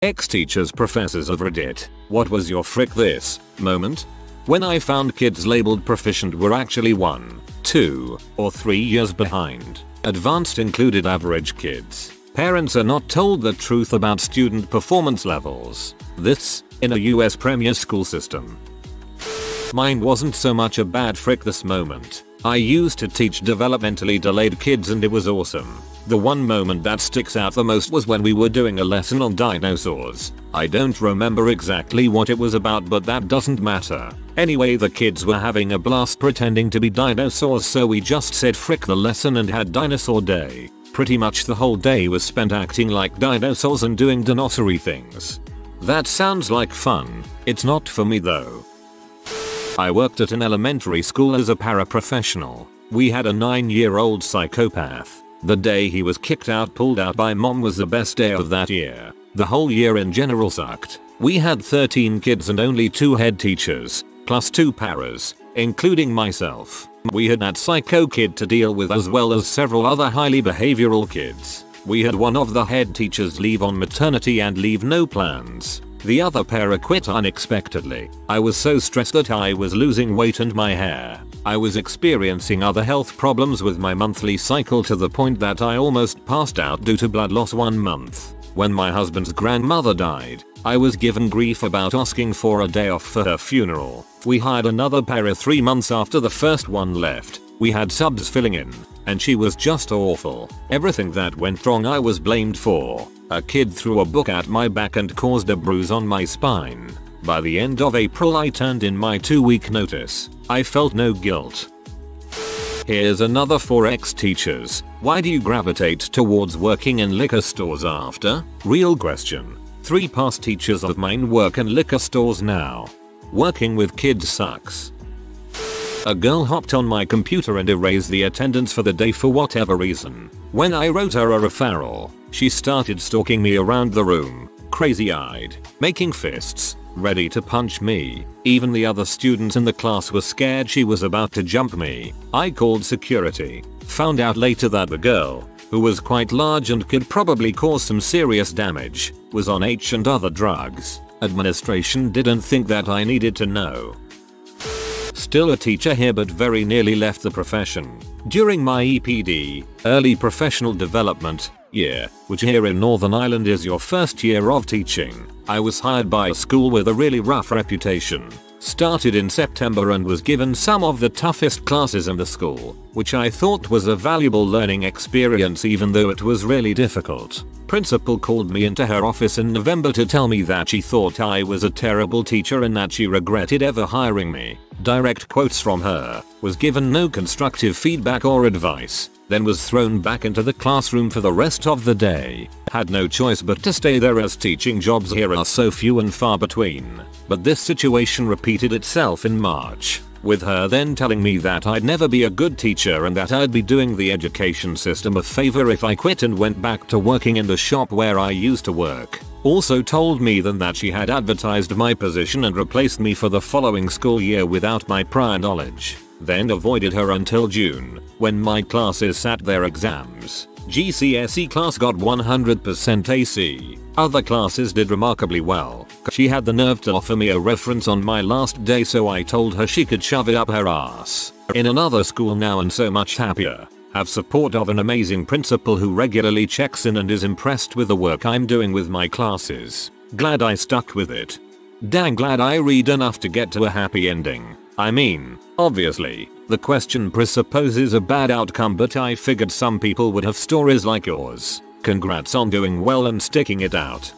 Ex-teachers, professors of Reddit, what was your frick this moment? When I found kids labeled proficient were actually 1, 2, or 3 years behind. Advanced included average kids. Parents are not told the truth about student performance levels. This, in a US premier school system. Mine wasn't so much a bad frick this moment. I used to teach developmentally delayed kids and it was awesome. The one moment that sticks out the most was when we were doing a lesson on dinosaurs. I don't remember exactly what it was about, but that doesn't matter. Anyway, the kids were having a blast pretending to be dinosaurs, so we just said frick the lesson and had dinosaur day. Pretty much the whole day was spent acting like dinosaurs and doing dinosaur-y things. That sounds like fun. It's not for me though. I worked at an elementary school as a paraprofessional. We had a 9-year-old psychopath. The day he was kicked out, pulled out by mom, was the best day of that year. The whole year in general sucked. We had 13 kids and only 2 head teachers, plus 2 paras, including myself. We had that psycho kid to deal with as well as several other highly behavioral kids. We had one of the head teachers leave on maternity and leave no plans. The other para quit unexpectedly. I was so stressed that I was losing weight and my hair. I was experiencing other health problems with my monthly cycle to the point that I almost passed out due to blood loss 1 month. When my husband's grandmother died, I was given grief about asking for a day off for her funeral. We hired another para 3 months after the first one left. We had subs filling in, and she was just awful. Everything that went wrong I was blamed for. A kid threw a book at my back and caused a bruise on my spine. By the end of April I turned in my 2-week notice. I felt no guilt. Here's another for ex-teachers. Why do you gravitate towards working in liquor stores after? Real question. 3 past teachers of mine work in liquor stores now. Working with kids sucks. A girl hopped on my computer and erased the attendance for the day for whatever reason. When I wrote her a referral, she started stalking me around the room, crazy-eyed, making fists, ready to punch me. Even the other students in the class were scared she was about to jump me. I called security. Found out later that the girl, who was quite large and could probably cause some serious damage, was on H and other drugs. Administration didn't think that I needed to know. Still a teacher here but very nearly left the profession. During my EPD, early professional development, year, which here in Northern Ireland is your first year of teaching, I was hired by a school with a really rough reputation. Started in September and was given some of the toughest classes in the school, which I thought was a valuable learning experience even though it was really difficult. Principal called me into her office in November to tell me that she thought I was a terrible teacher and that she regretted ever hiring me. Direct quotes from her. Was given no constructive feedback or advice. Then was thrown back into the classroom for the rest of the day. Had no choice but to stay there as teaching jobs here are so few and far between. But this situation repeated itself in March, with her then telling me that I'd never be a good teacher and that I'd be doing the education system a favor if I quit and went back to working in the shop where I used to work. Also told me then that she had advertised my position and replaced me for the following school year without my prior knowledge. Then avoided her until June, when my classes sat their exams. GCSE class got 100% AC. Other classes did remarkably well. She had the nerve to offer me a reference on my last day, so I told her she could shove it up her ass. In another school now and so much happier. Have support of an amazing principal who regularly checks in and is impressed with the work I'm doing with my classes. Glad I stuck with it. Dang glad I read enough to get to a happy ending. I mean, obviously, the question presupposes a bad outcome, but I figured some people would have stories like yours. Congrats on doing well and sticking it out.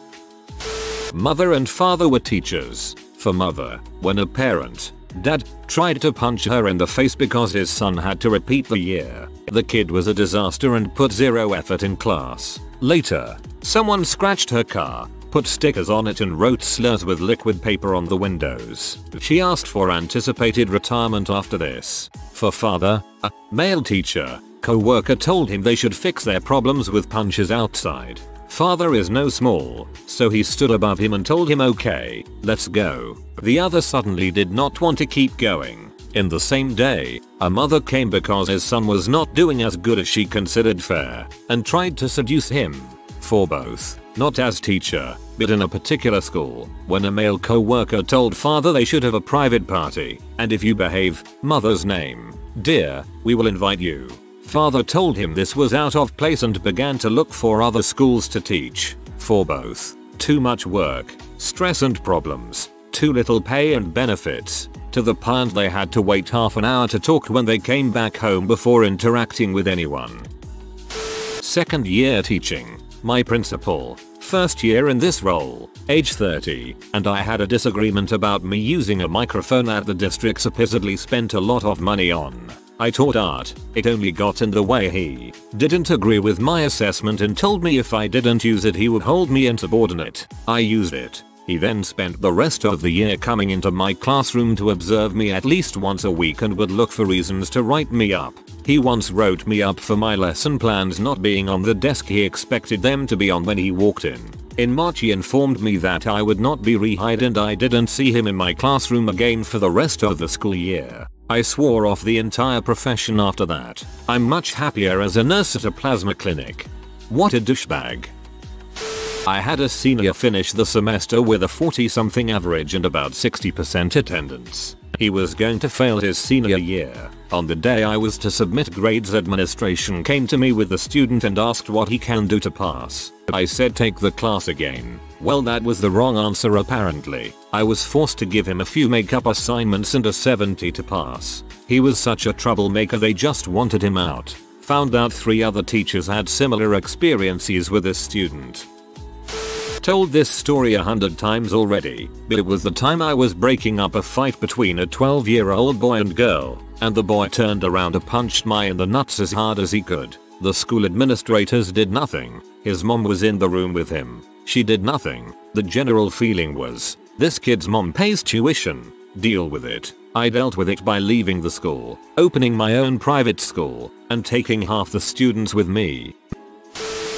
Mother and father were teachers. For mother, when a parent, dad, tried to punch her in the face because his son had to repeat the year. The kid was a disaster and put zero effort in class. Later, someone scratched her car, put stickers on it and wrote slurs with liquid paper on the windows. She asked for anticipated retirement after this. For father, a male teacher, co-worker told him they should fix their problems with punches outside. Father is no small, so he stood above him and told him, okay, let's go. The other suddenly did not want to keep going. In the same day, a mother came because his son was not doing as good as she considered fair, and tried to seduce him. For both, not as teacher, But in a particular school, when a male co-worker told father they should have a private party, and if you behave, mother's name, dear, we will invite you. Father told him this was out of place and began to look for other schools to teach. For both. Too much work, stress and problems, too little pay and benefits, to the point they had to wait half an hour to talk when they came back home before interacting with anyone. Second year teaching. My principal. First year in this role, age 30, and I had a disagreement about me using a microphone that the district supposedly spent a lot of money on. I taught art, it only got in the way. He didn't agree with my assessment and told me if I didn't use it he would hold me insubordinate. I used it. He then spent the rest of the year coming into my classroom to observe me at least once a week and would look for reasons to write me up. He once wrote me up for my lesson plans not being on the desk he expected them to be on when he walked in. In March he informed me that I would not be rehired and I didn't see him in my classroom again for the rest of the school year. I swore off the entire profession after that. I'm much happier as a nurse at a plasma clinic. What a douchebag. I had a senior finish the semester with a 40-something average and about 60% attendance. He was going to fail his senior year. On the day I was to submit grades, administration came to me with the student and asked what he can do to pass. I said take the class again. Well, that was the wrong answer apparently. I was forced to give him a few makeup assignments and a 70 to pass. He was such a troublemaker they just wanted him out. Found out 3 other teachers had similar experiences with this student. Told this story 100 times already, but it was the time I was breaking up a fight between a 12-year-old boy and girl, and the boy turned around and punched me in the nuts as hard as he could. The school administrators did nothing. His mom was in the room with him. She did nothing. The general feeling was, this kid's mom pays tuition. Deal with it. I dealt with it by leaving the school, opening my own private school, and taking half the students with me.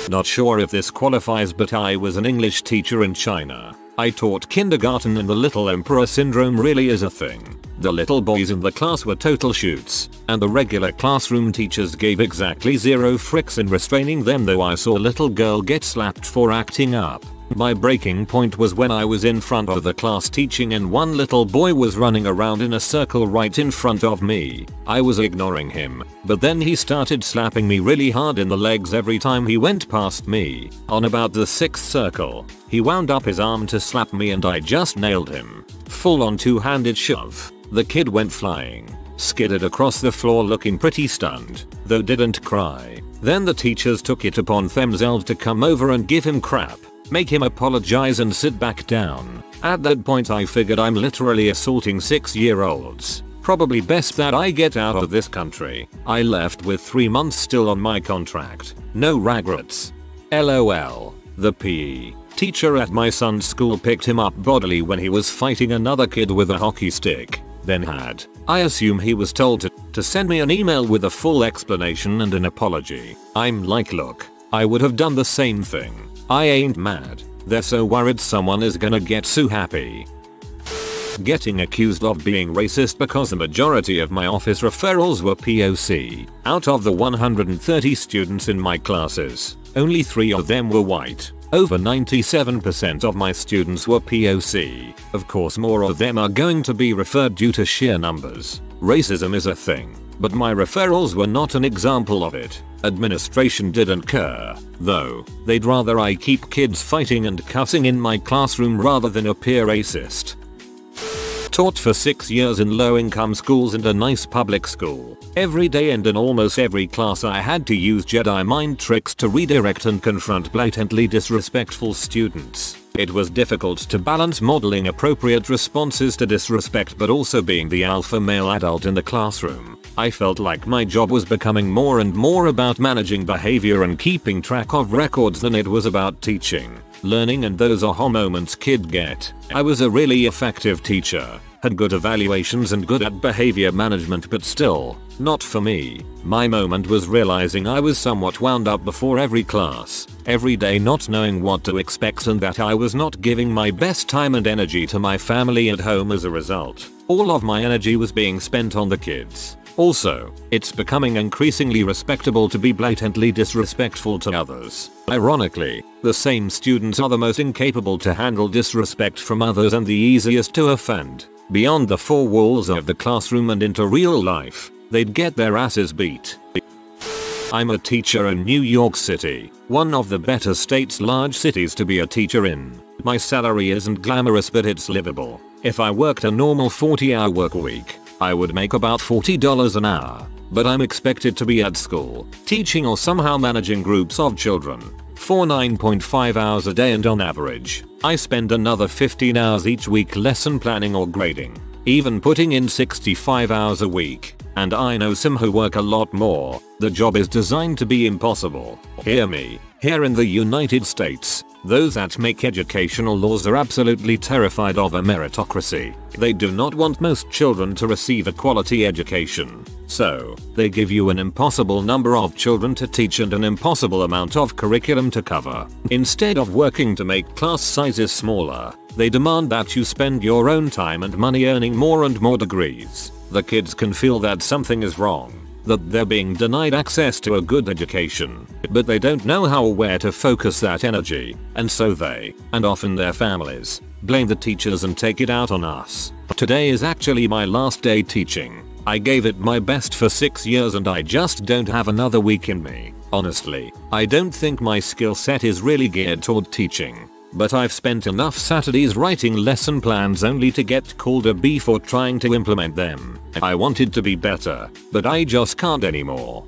Not sure if this qualifies, but I was an English teacher in China. I taught kindergarten and the little emperor syndrome really is a thing. The little boys in the class were total shoots, and the regular classroom teachers gave exactly 0 fricks in restraining them, though I saw a little girl get slapped for acting up. My breaking point was when I was in front of the class teaching and one little boy was running around in a circle right in front of me. I was ignoring him, but then he started slapping me really hard in the legs every time he went past me. On about the 6th circle, he wound up his arm to slap me and I just nailed him. Full on 2-handed shove. The kid went flying, skidded across the floor looking pretty stunned, though didn't cry. Then the teachers took it upon themselves to come over and give him crap. Make him apologize and sit back down. At that point I figured I'm literally assaulting 6-year-olds. Probably best that I get out of this country. I left with 3 months still on my contract. No regrets. LOL. The PE teacher at my son's school picked him up bodily when he was fighting another kid with a hockey stick. Then had, I assume he was told to send me an email with a full explanation and an apology. I'm like, look, I would have done the same thing. I ain't mad. They're so worried someone is gonna get so happy. Getting accused of being racist because the majority of my office referrals were POC. Out of the 130 students in my classes, only 3 of them were white. Over 97% of my students were POC. Of course more of them are going to be referred due to sheer numbers. Racism is a thing, but my referrals were not an example of it. Administration didn't care, though. They'd rather I keep kids fighting and cussing in my classroom rather than appear racist. Taught for 6 years in low-income schools and a nice public school. Every day and in almost every class I had to use Jedi mind tricks to redirect and confront blatantly disrespectful students. It was difficult to balance modeling appropriate responses to disrespect but also being the alpha male adult in the classroom. I felt like my job was becoming more and more about managing behavior and keeping track of records than it was about teaching, learning and those aha moments kids get. I was a really effective teacher, had good evaluations and good at behavior management, but still, not for me. My moment was realizing I was somewhat wound up before every class, every day not knowing what to expect, and that I was not giving my best time and energy to my family at home as a result. All of my energy was being spent on the kids. Also, it's becoming increasingly respectable to be blatantly disrespectful to others. Ironically, the same students are the most incapable to handle disrespect from others and the easiest to offend. Beyond the four walls of the classroom and into real life, they'd get their asses beat. I'm a teacher in New York City, one of the better state's large cities to be a teacher in. My salary isn't glamorous, but it's livable. If I worked a normal 40-hour work week, I would make about $40 an hour. But I'm expected to be at school, teaching or somehow managing groups of children for 9.5 hours a day, and on average, I spend another 15 hours each week lesson planning or grading, even putting in 65 hours a week. And I know some who work a lot more. The job is designed to be impossible. Hear me. Here in the United States, those that make educational laws are absolutely terrified of a meritocracy. They do not want most children to receive a quality education. So, they give you an impossible number of children to teach and an impossible amount of curriculum to cover. Instead of working to make class sizes smaller, they demand that you spend your own time and money earning more and more degrees. The kids can feel that something is wrong, that they're being denied access to a good education, but they don't know how or where to focus that energy, and so they, and often their families, blame the teachers and take it out on us. Today is actually my last day teaching. I gave it my best for 6 years and I just don't have another week in me. Honestly, I don't think my skill set is really geared toward teaching. But I've spent enough Saturdays writing lesson plans only to get called a B for trying to implement them. I wanted to be better, but I just can't anymore.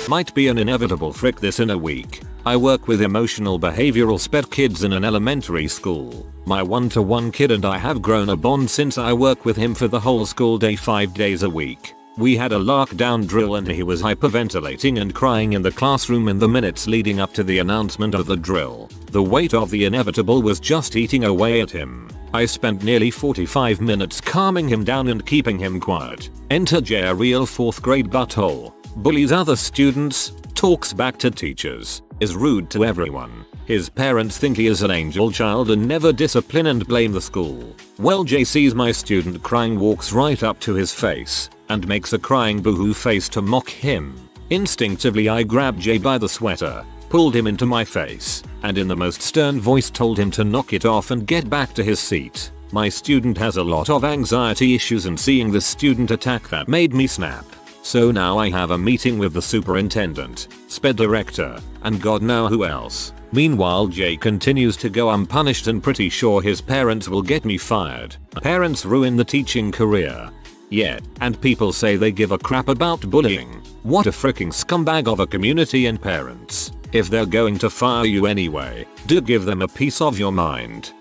Might be an inevitable frick this in a week. I work with emotional behavioral SPED kids in an elementary school. My one-to-one kid and I have grown a bond since I work with him for the whole school day 5 days a week. We had a lockdown drill and he was hyperventilating and crying in the classroom in the minutes leading up to the announcement of the drill. The weight of the inevitable was just eating away at him. I spent nearly 45 minutes calming him down and keeping him quiet. Enter Jay, a real 4th grade butthole. Bullies other students, talks back to teachers, is rude to everyone. His parents think he is an angel child and never discipline and blame the school. Well, Jay sees my student crying, walks right up to his face, and makes a crying boohoo face to mock him. Instinctively I grabbed Jay by the sweater, pulled him into my face, and in the most stern voice told him to knock it off and get back to his seat. My student has a lot of anxiety issues and seeing the student attack that made me snap. So now I have a meeting with the superintendent, SPED director, and God knows who else. Meanwhile, Jay continues to go unpunished and pretty sure his parents will get me fired. Parents ruin the teaching career. Yeah, and people say they give a crap about bullying. What a freaking scumbag of a community and parents. If they're going to fire you anyway, do give them a piece of your mind.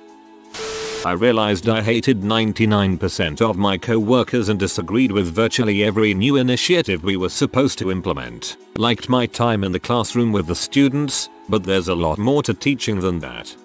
I realized I hated 99% of my co-workers and disagreed with virtually every new initiative we were supposed to implement. Liked my time in the classroom with the students, but there's a lot more to teaching than that.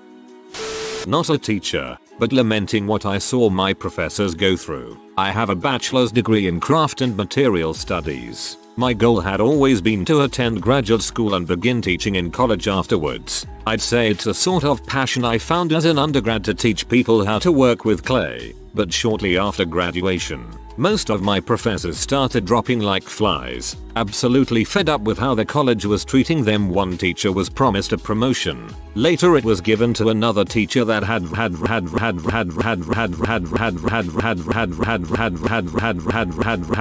Not a teacher, but lamenting what I saw my professors go through. I have a bachelor's degree in craft and material studies. My goal had always been to attend graduate school and begin teaching in college afterwards. I'd say it's a sort of passion I found as an undergrad to teach people how to work with clay. But shortly after graduation, most of my professors started dropping like flies. Absolutely fed up with how the college was treating them, one teacher was promised a promotion. Later it was given to another teacher that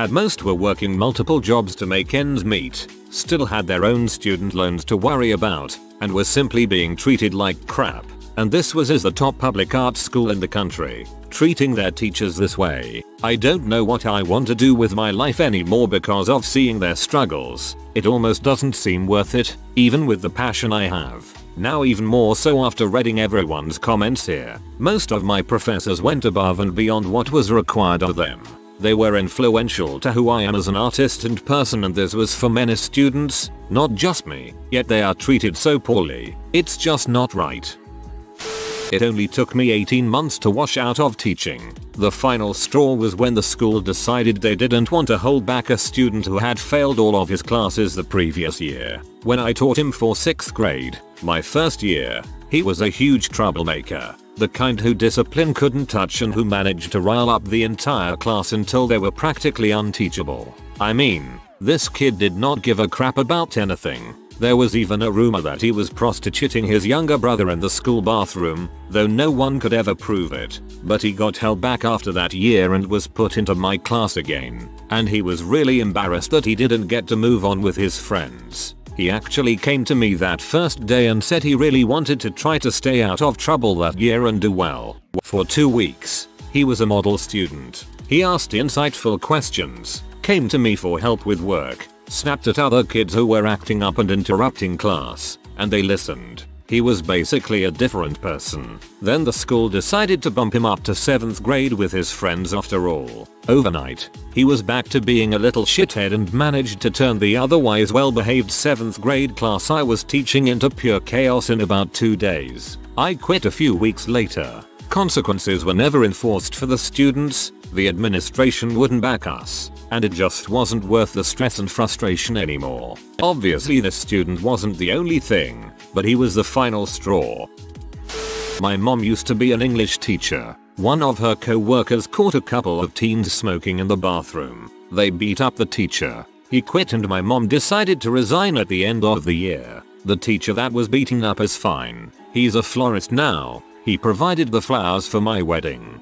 most were working multiple jobs to make ends meet, still had their own student loans to worry about, and were simply being treated like crap. And this was as the top public arts school in the country, treating their teachers this way. I don't know what I want to do with my life anymore because of seeing their struggles. It almost doesn't seem worth it, even with the passion I have. Now even more so after reading everyone's comments here. Most of my professors went above and beyond what was required of them. They were influential to who I am as an artist and person, and this was for many students, not just me. Yet they are treated so poorly. It's just not right. It only took me 18 months to wash out of teaching. The final straw was when the school decided they didn't want to hold back a student who had failed all of his classes the previous year. When I taught him for 6th grade, my first year, he was a huge troublemaker. The kind who discipline couldn't touch and who managed to rile up the entire class until they were practically unteachable. I mean, this kid did not give a crap about anything. There was even a rumor that he was prostituting his younger brother in the school bathroom, though no one could ever prove it. But he got held back after that year and was put into my class again, and he was really embarrassed that he didn't get to move on with his friends. He actually came to me that first day and said he really wanted to try to stay out of trouble that year and do well. For 2 weeks, he was a model student. He asked insightful questions, came to me for help with work, snapped at other kids who were acting up and interrupting class, and they listened. He was basically a different person. Then the school decided to bump him up to 7th grade with his friends after all. Overnight, he was back to being a little shithead and managed to turn the otherwise well-behaved 7th grade class I was teaching into pure chaos in about 2 days. I quit a few weeks later. Consequences were never enforced for the students, the administration wouldn't back us, and it just wasn't worth the stress and frustration anymore. Obviously this student wasn't the only thing, but he was the final straw. My mom used to be an English teacher. One of her co-workers caught a couple of teens smoking in the bathroom. They beat up the teacher. He quit and my mom decided to resign at the end of the year. The teacher that was beaten up is fine. He's a florist now. He provided the flowers for my wedding.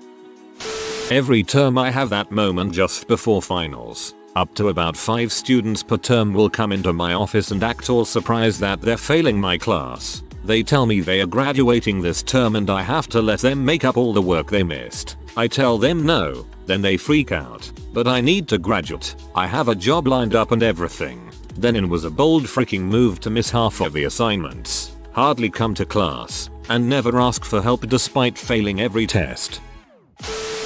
Every term I have that moment just before finals. Up to about 5 students per term will come into my office and act all surprised that they're failing my class. They tell me they are graduating this term and I have to let them make up all the work they missed. I tell them no, then they freak out. But I need to graduate. I have a job lined up and everything. Then it was a bold freaking move to miss half of the assignments, hardly come to class, and never ask for help despite failing every test.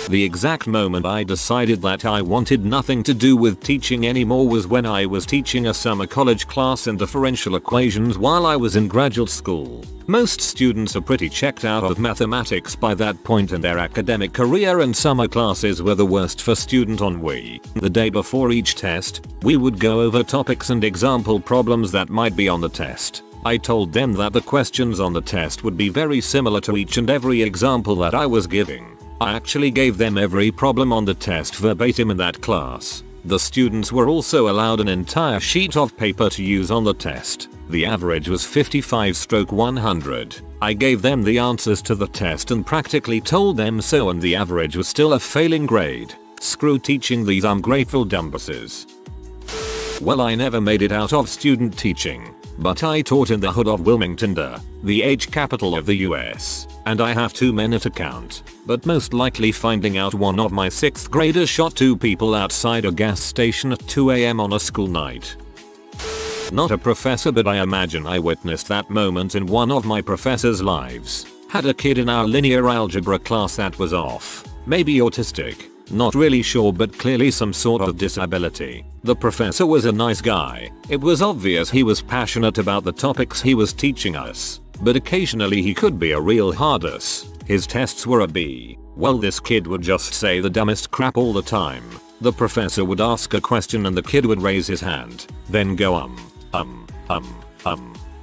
The exact moment I decided that I wanted nothing to do with teaching anymore was when I was teaching a summer college class in differential equations while I was in graduate school. Most students are pretty checked out of mathematics by that point in their academic career and summer classes were the worst for student ennui. The day before each test, we would go over topics and example problems that might be on the test. I told them that the questions on the test would be very similar to each and every example that I was giving. I actually gave them every problem on the test verbatim in that class. The students were also allowed an entire sheet of paper to use on the test. The average was 55/100. I gave them the answers to the test and practically told them so and the average was still a failing grade. Screw teaching these ungrateful dumbasses. Well, I never made it out of student teaching, but I taught in the hood of Wilmington, the H capital of the US, and I have 2 men to count, but most likely finding out one of my 6th graders shot 2 people outside a gas station at 2 AM on a school night. Not a professor, but I imagine I witnessed that moment in one of my professors' lives. Had a kid in our linear algebra class that was off, maybe autistic. Not really sure, but clearly some sort of disability. The professor was a nice guy. It was obvious he was passionate about the topics he was teaching us, but occasionally he could be a real hard ass. His tests were a B. Well, this kid would just say the dumbest crap all the time. The professor would ask a question and the kid would raise his hand, then go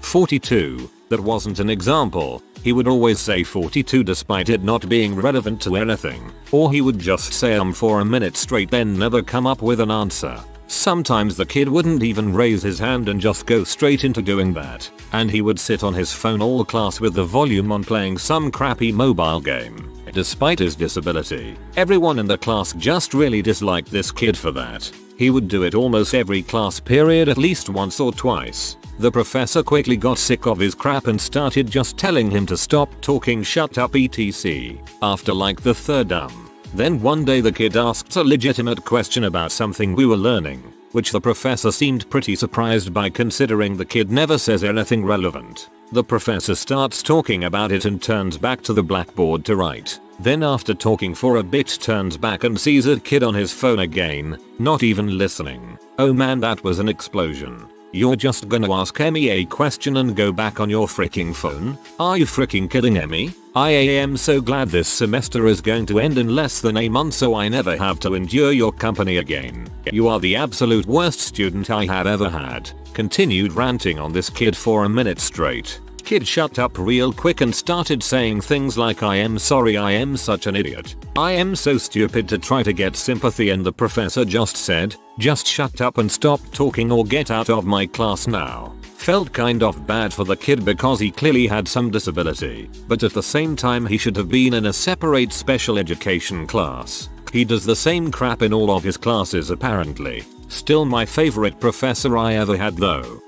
42. That wasn't an example. He would always say 42 despite it not being relevant to anything. Or he would just say for a minute straight then never come up with an answer. Sometimes the kid wouldn't even raise his hand and just go straight into doing that. And he would sit on his phone all class with the volume on playing some crappy mobile game. Despite his disability, everyone in the class just really disliked this kid for that. He would do it almost every class period at least once or twice. The professor quickly got sick of his crap and started just telling him to stop talking, shut up, etc. After like the 3rd Then one day the kid asked a legitimate question about something we were learning, which the professor seemed pretty surprised by considering the kid never says anything relevant. The professor starts talking about it and turns back to the blackboard to write. Then after talking for a bit turns back and sees a kid on his phone again, not even listening. Oh man, that was an explosion. You're just gonna ask Emmy a question and go back on your freaking phone? Are you freaking kidding, Emmy? I am so glad this semester is going to end in less than a month so I never have to endure your company again. You are the absolute worst student I have ever had. Continued ranting on this kid for a minute straight. Kid shut up real quick and started saying things like, "I am sorry, I am such an idiot. I am so stupid," to try to get sympathy, and the professor just said, "Just shut up and stop talking or get out of my class now." Felt kind of bad for the kid because he clearly had some disability, but at the same time he should have been in a separate special education class. He does the same crap in all of his classes apparently. Still my favorite professor I ever had though.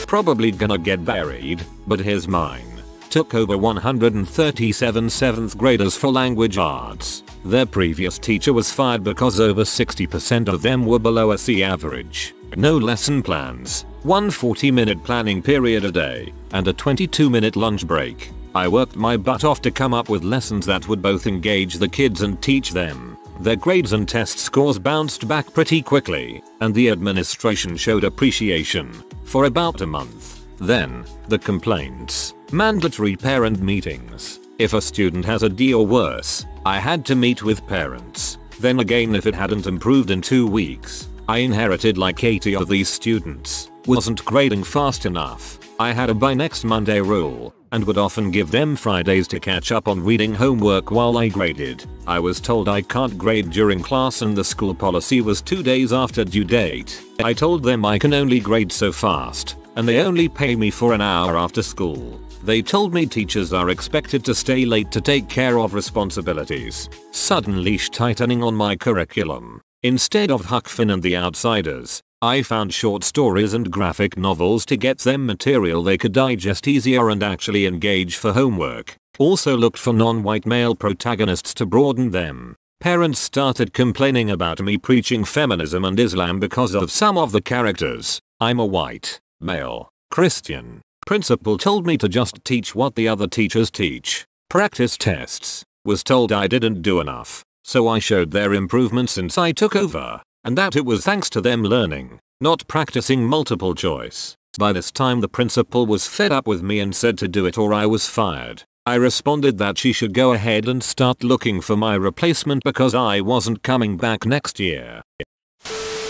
Probably gonna get buried, but here's mine. Took over 137 7th graders for language arts. Their previous teacher was fired because over 60% of them were below a C average. No lesson plans, one 40-minute planning period a day, and a 22-minute lunch break. I worked my butt off to come up with lessons that would both engage the kids and teach them. Their grades and test scores bounced back pretty quickly, and the administration showed appreciation for about a month. Then, the complaints. Mandatory parent meetings. If a student has a D or worse, I had to meet with parents. Then again if it hadn't improved in 2 weeks. I inherited like 80 of these students. Wasn't grading fast enough. I had a by next Monday rule, and would often give them Fridays to catch up on reading homework while I graded. I was told I can't grade during class and the school policy was 2 days after due date. I told them I can only grade so fast, and they only pay me for an hour after school. They told me teachers are expected to stay late to take care of responsibilities. Sudden leash tightening on my curriculum. Instead of Huck Finn and the Outsiders, I found short stories and graphic novels to get them material they could digest easier and actually engage for homework. Also looked for non-white male protagonists to broaden them. Parents started complaining about me preaching feminism and Islam because of some of the characters. I'm a white, male, Christian. Principal told me to just teach what the other teachers teach. Practice tests. Was told I didn't do enough. So I showed their improvement since I took over, and that it was thanks to them learning, not practicing multiple choice. By this time the principal was fed up with me and said to do it or I was fired. I responded that she should go ahead and start looking for my replacement because I wasn't coming back next year.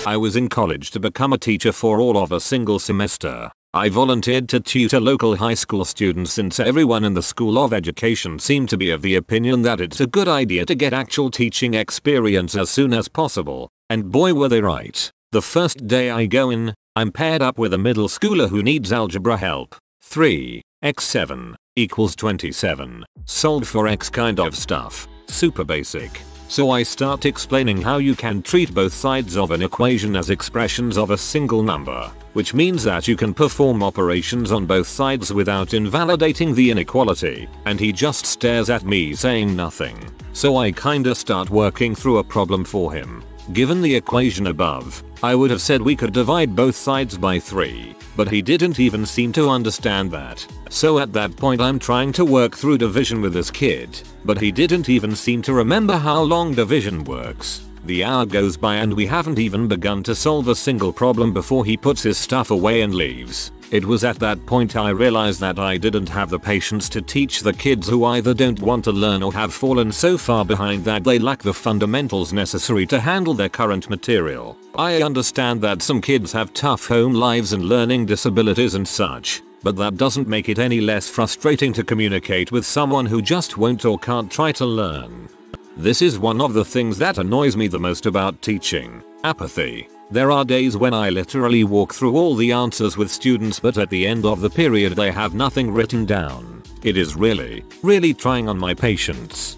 I was in college to become a teacher for all of a single semester. I volunteered to tutor local high school students since everyone in the School of Education seemed to be of the opinion that it's a good idea to get actual teaching experience as soon as possible, and boy were they right. The first day I go in, I'm paired up with a middle schooler who needs algebra help. 3 x 7 equals 27. Solve for x kind of stuff. Super basic. So I start explaining how you can treat both sides of an equation as expressions of a single number, which means that you can perform operations on both sides without invalidating the inequality, and he just stares at me saying nothing. So I kinda start working through a problem for him. Given the equation above, I would have said we could divide both sides by 3, but he didn't even seem to understand that. So at that point I'm trying to work through division with this kid, but he didn't even seem to remember how long division works. The hour goes by and we haven't even begun to solve a single problem before he puts his stuff away and leaves. It was at that point I realized that I didn't have the patience to teach the kids who either don't want to learn or have fallen so far behind that they lack the fundamentals necessary to handle their current material. I understand that some kids have tough home lives and learning disabilities and such, but that doesn't make it any less frustrating to communicate with someone who just won't or can't try to learn. This is one of the things that annoys me the most about teaching. Apathy. There are days when I literally walk through all the answers with students, but at the end of the period they have nothing written down. It is really trying on my patience.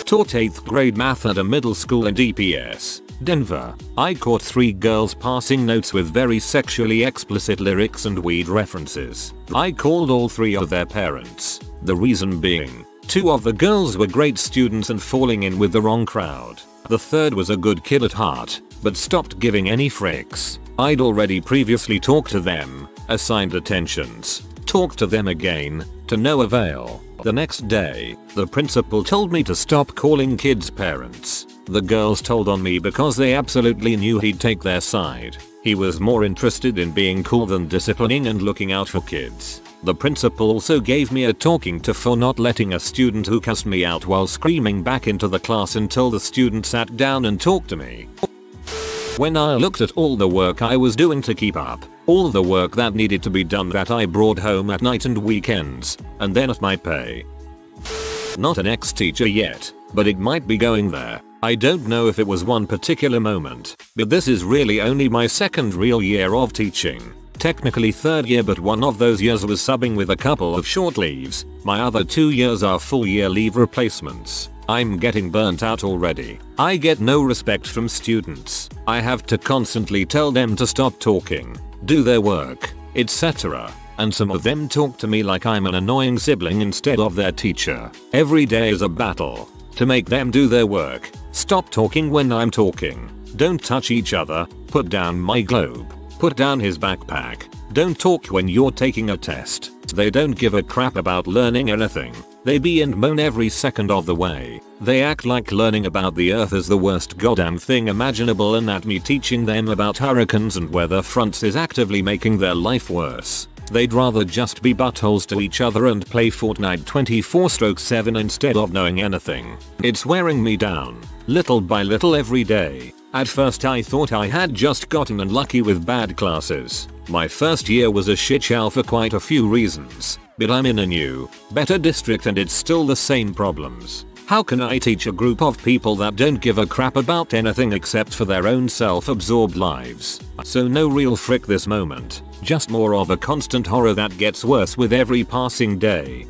Taught 8th grade math at a middle school in DPS, Denver. I caught 3 girls passing notes with very sexually explicit lyrics and weed references. I called all 3 of their parents. The reason being, 2 of the girls were great students and falling in with the wrong crowd. The third was a good kid at heart, but stopped giving any fricks. I'd already previously talked to them, assigned attentions, talked to them again, to no avail. The next day, the principal told me to stop calling kids parents. The girls told on me because they absolutely knew he'd take their side. He was more interested in being cool than disciplining and looking out for kids. The principal also gave me a talking to for not letting a student who cussed me out while screaming back into the class until the student sat down and talked to me. When I looked at all the work I was doing to keep up, All the work that needed to be done that I brought home at night and weekends, and then at my pay. Not an ex-teacher yet, but it might be going there. I don't know if it was one particular moment, but this is really only my second real year of teaching. Technically third year, but one of those years was subbing with a couple of short leaves. My other 2 years are full year leave replacements. I'm getting burnt out already. I get no respect from students. I have to constantly tell them to stop talking, do their work, etc. And some of them talk to me like I'm an annoying sibling instead of their teacher. Every day is a battle to make them do their work. Stop talking when I'm talking. Don't touch each other. Put down my globe. Put down his backpack. Don't talk when you're taking a test. They don't give a crap about learning anything. They be and moan every second of the way. They act like learning about the earth is the worst goddamn thing imaginable, and that me teaching them about hurricanes and weather fronts is actively making their life worse. They'd rather just be buttholes to each other and play Fortnite 24/7 instead of knowing anything. It's wearing me down, little by little every day. At first I thought I had just gotten unlucky with bad classes. My first year was a shitshow for quite a few reasons, but I'm in a new, better district and it's still the same problems. How can I teach a group of people that don't give a crap about anything except for their own self-absorbed lives? So no real frick this moment, just more of a constant horror that gets worse with every passing day.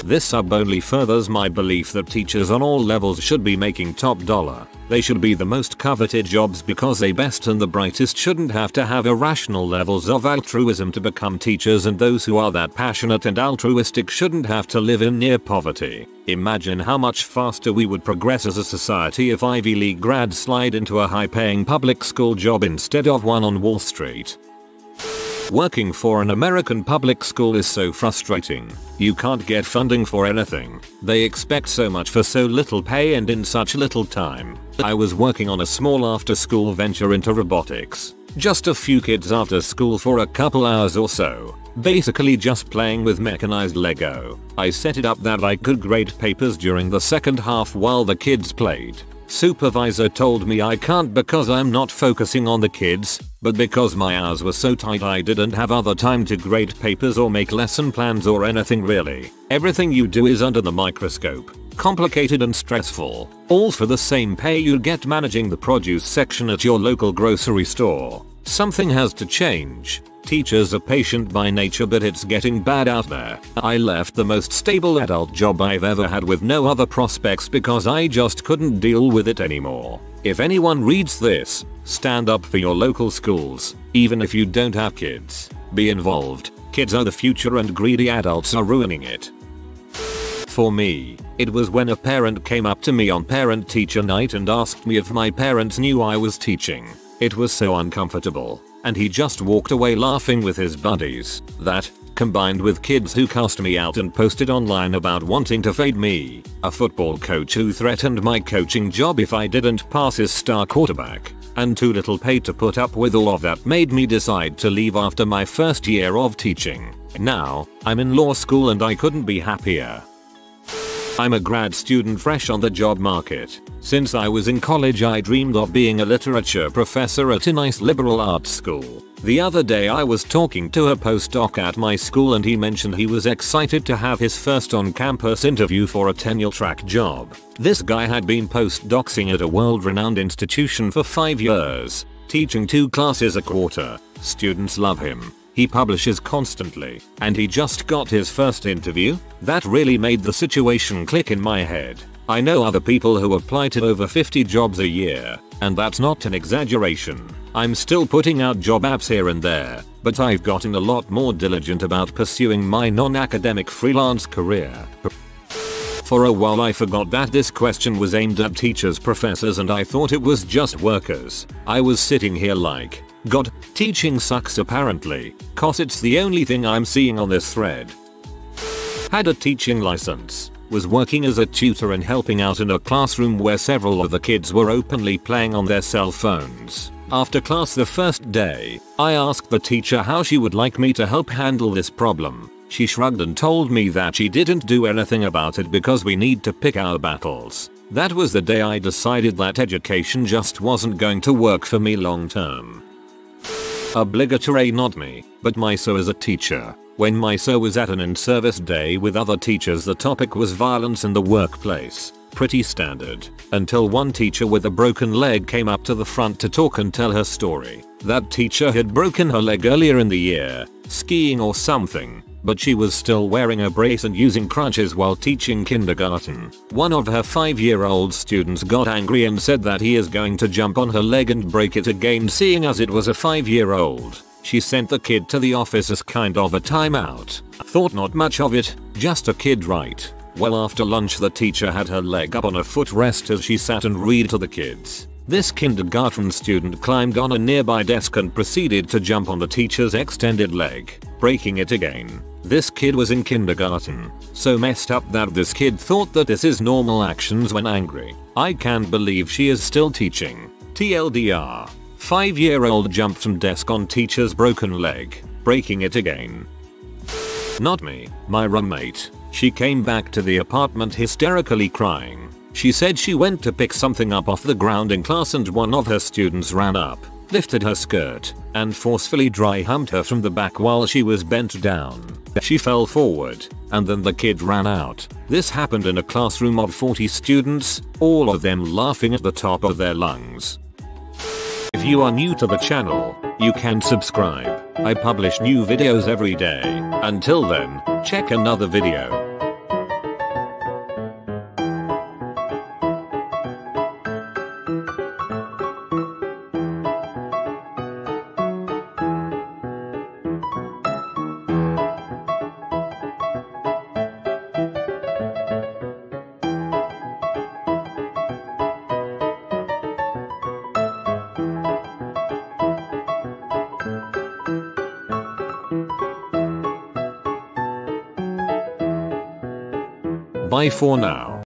This sub only furthers my belief that teachers on all levels should be making top dollar. They should be the most coveted jobs because they best and the brightest shouldn't have to have irrational levels of altruism to become teachers, and those who are that passionate and altruistic shouldn't have to live in near poverty. Imagine how much faster we would progress as a society if Ivy League grads slide into a high-paying public school job instead of one on Wall Street. Working for an American public school is so frustrating. You can't get funding for anything. They expect so much for so little pay and in such little time. I was working on a small after-school venture into robotics. Just a few kids after school for a couple hours or so. Basically just playing with mechanized Lego. I set it up that I could grade papers during the second half while the kids played. Supervisor told me I can't because I'm not focusing on the kids, but because my hours were so tight I didn't have other time to grade papers or make lesson plans or anything really. Everything you do is under the microscope, complicated and stressful, all for the same pay you get managing the produce section at your local grocery store. Something has to change. Teachers are patient by nature, but it's getting bad out there. I left the most stable adult job I've ever had with no other prospects because I just couldn't deal with it anymore. If anyone reads this, stand up for your local schools. Even if you don't have kids, be involved. Kids are the future and greedy adults are ruining it. For me, it was when a parent came up to me on parent-teacher night and asked me if my parents knew I was teaching. It was so uncomfortable, and he just walked away laughing with his buddies. That, combined with kids who cussed me out and posted online about wanting to fade me, a football coach who threatened my coaching job if I didn't pass his star quarterback, and too little pay to put up with all of that, made me decide to leave after my first year of teaching. Now, I'm in law school and I couldn't be happier. I'm a grad student fresh on the job market. Since I was in college I dreamed of being a literature professor at a nice liberal arts school. The other day I was talking to a postdoc at my school and he mentioned he was excited to have his first on-campus interview for a tenure-track job. This guy had been postdoxing at a world-renowned institution for 5 years, teaching 2 classes a quarter. Students love him. He publishes constantly, and he just got his first interview? That really made the situation click in my head. I know other people who apply to over 50 jobs a year, and that's not an exaggeration. I'm still putting out job apps here and there, but I've gotten a lot more diligent about pursuing my non-academic freelance career. For a while I forgot that this question was aimed at teachers, professors, and I thought it was just workers. I was sitting here like, God, teaching sucks apparently, cause it's the only thing I'm seeing on this thread. Had a teaching license, was working as a tutor and helping out in a classroom where several of the kids were openly playing on their cell phones. After class the first day, I asked the teacher how she would like me to help handle this problem. She shrugged and told me that she didn't do anything about it because we need to pick our battles. That was the day I decided that education just wasn't going to work for me long term. Obligatory, not me, but my so as a teacher. When my so was at an in-service day with other teachers, the topic was violence in the workplace. Pretty standard. Until one teacher with a broken leg came up to the front to talk and tell her story. That teacher had broken her leg earlier in the year, skiing or something, but she was still wearing a brace and using crutches while teaching kindergarten. One of her 5-year-old students got angry and said that he is going to jump on her leg and break it again, seeing as it was a 5-year-old. She sent the kid to the office as kind of a timeout. Thought not much of it, just a kid, right? Well, after lunch the teacher had her leg up on a footrest as she sat and read to the kids. This kindergarten student climbed on a nearby desk and proceeded to jump on the teacher's extended leg, breaking it again. This kid was in kindergarten, so messed up that this kid thought that this is normal actions when angry. I can't believe she is still teaching. TLDR. 5-year-old jumped from desk on teacher's broken leg, breaking it again. Not me, my roommate. She came back to the apartment hysterically crying. She said she went to pick something up off the ground in class and one of her students ran up, lifted her skirt, and forcefully dry humped her from the back while she was bent down. She fell forward, and then the kid ran out. This happened in a classroom of 40 students, all of them laughing at the top of their lungs. If you are new to the channel, you can subscribe. I publish new videos every day. Until then, check another video. Bye for now.